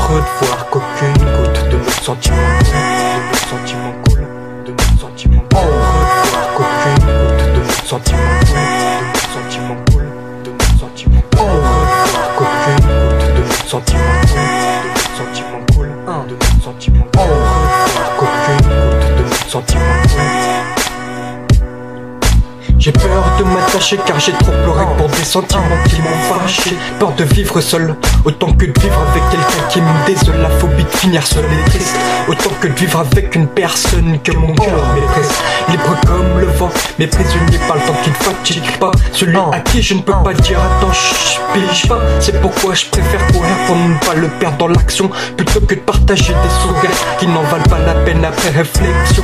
heureux de voir qu'aucune goutte de nos sentiments coule, de nos sentiments coule, heureux de voir qu'aucune goutte de nos sentiments coule, de nos sentiments coule, heureux de voir qu'aucune goutte de nos sentiments coule, de nos sentiments coule, heureux de voir qu'aucune goutte de nos sentiments coule. J'ai peur de m'attacher car j'ai trop pleuré pour des sentiments qui m'ont fâché. Peur de vivre seul, autant que de vivre avec quelqu'un qui me désole. La phobie de finir seul et triste, autant que de vivre avec une personne que mon cœur méprise. Libre comme le vent, mais prisonnier par le temps qui ne fatigue pas. Celui à qui je ne peux pas dire attends, je pige pas. C'est pourquoi je préfère courir pour ne pas le perdre dans l'action, plutôt que de partager des sourires qui n'en valent pas la peine après réflexion.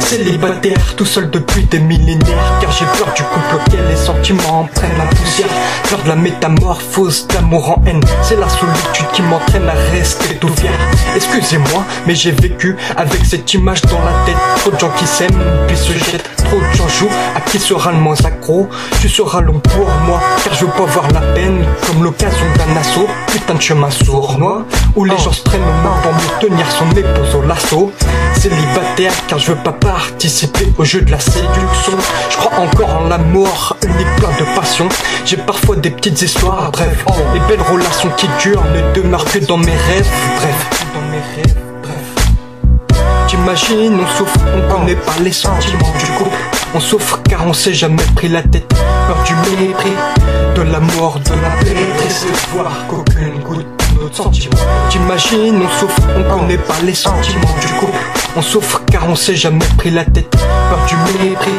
Célibataire, tout seul depuis des millénaires, car j'ai peur du couple auquel les sentiments prennent la poussière. Peur de la métamorphose d'amour en haine, c'est la solitude qui m'entraîne à rester tout fier. Excusez-moi, mais j'ai vécu avec cette image dans la tête. Trop de gens qui s'aiment puis se jettent, trop de gens jouent à qui sera le moins accro. Tu seras long pour moi, car je veux pas voir la peine comme l'occasion d'un assaut. Putain de chemin sournois, où les gens se prennent le main pour mieux tenir son épouse au lasso. Célibataire, car je veux pas participer au jeu de la séduction. Je crois encore en l'amour unique, plein de passion. J'ai parfois des petites histoires, bref. Les belles relations qui durent ne demeurent que dans mes rêves, bref. T'imagines, on souffre, on connaît pas les sentiments du couple. On souffre car on s'est jamais pris la tête. Peur du mépris, de l'amour, de la paix. Triste de voir qu'aucune goutte de notre sentiment. T'imagines, on souffre, on connaît pas les sentiments du couple. On souffre car on s'est jamais pris la tête. Peur du mépris,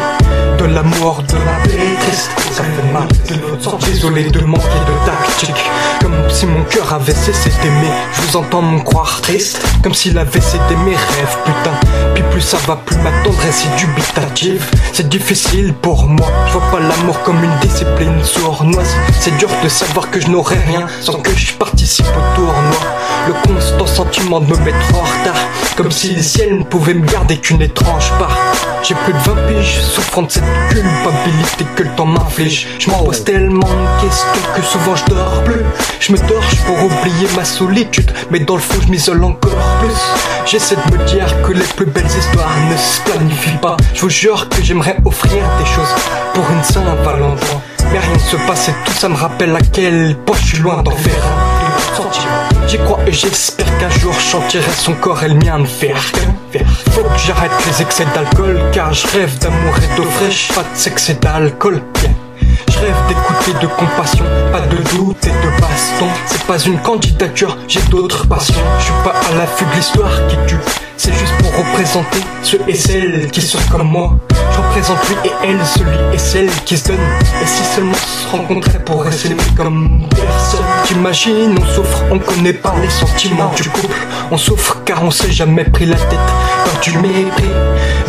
de l'amour, de la paix. Triste, ça fait mal de notre sentiment. Désolé de manquer de tactique, comme si mon cœur avait cessé d'aimer. Je vous entends me croire triste, comme s'il avait cédé mes rêves, putain. Puis plus ça va, plus ma tendresse est dubitative. C'est difficile pour moi, je vois pas l'amour comme une discipline sournoise. C'est dur de savoir que je n'aurai rien sans que je participe au tournoi. Le constant sentiment de me mettre en retard, comme si le ciel ne pouvait me garder qu'une étrange part. J'ai plus de 20 piges, souffrant de cette culpabilité que le temps m'inflige. Je m'en pose tellement de questions que souvent je dors plus. Je me torche pour oublier ma solitude, mais dans le fond je m'isole encore plus. J'essaie de me dire que les plus belles histoires ne se planifient pas. Je vous jure que j'aimerais offrir des choses pour une Saint-Valentin, mais rien ne se passe et tout ça me rappelle à quel point je suis loin d'en faire un sentiment. J'y crois et j'espère qu'un jour je sentirai son corps et le mien ne faire qu'un. Faut que j'arrête les excès d'alcool, car je rêve d'amour et d'eau fraîche, pas de sexe et d'alcool. Je rêve d'écouter de compassion, pas de doute et de baston. C'est pas une candidature, j'ai d'autres passions. Je suis pas à l'affût de l'histoire qui tue, c'est juste pour représenter ceux et celles qui sont comme moi. Je représente lui et elle, celui et celle qui se donnent. Et si seulement on se rencontrait pour s'aimer comme personne. T'imagines, on souffre, on connaît pas les sentiments du couple. On souffre car on s'est jamais pris la tête. Peur du mépris,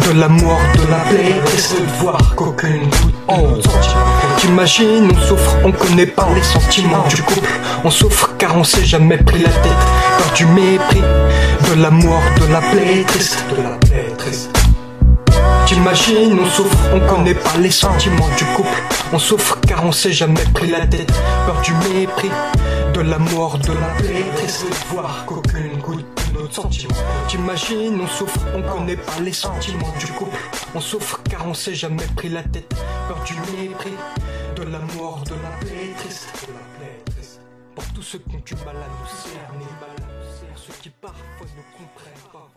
de l'amour, de la plaie. Triste de voir qu'aucune goutte de notre sentiment. T'imagines, on souffre, on connaît pas les sentiments du couple. On souffre car on s'est jamais pris la tête. Peur du mépris, de l'amour, de la plaie. Triste, de la plaie, triste. T'imagines, on souffre, on connaît pas les sentiments du couple. On souffre car on s'est jamais pris la tête. Peur du mépris, de l'amour, de la plaie. Triste de voir qu'aucune goutte de notre sentiment. T'imagines, on souffre, on connaît pas les sentiments du couple. On souffre car on s'est jamais pris la tête. Peur du mépris, de l'amour, de la plaie. Triste, de la plaie, triste. Pour tous ceux qui ont du mal à nous cerner, pour ceux qui parfois ne comprennent pas.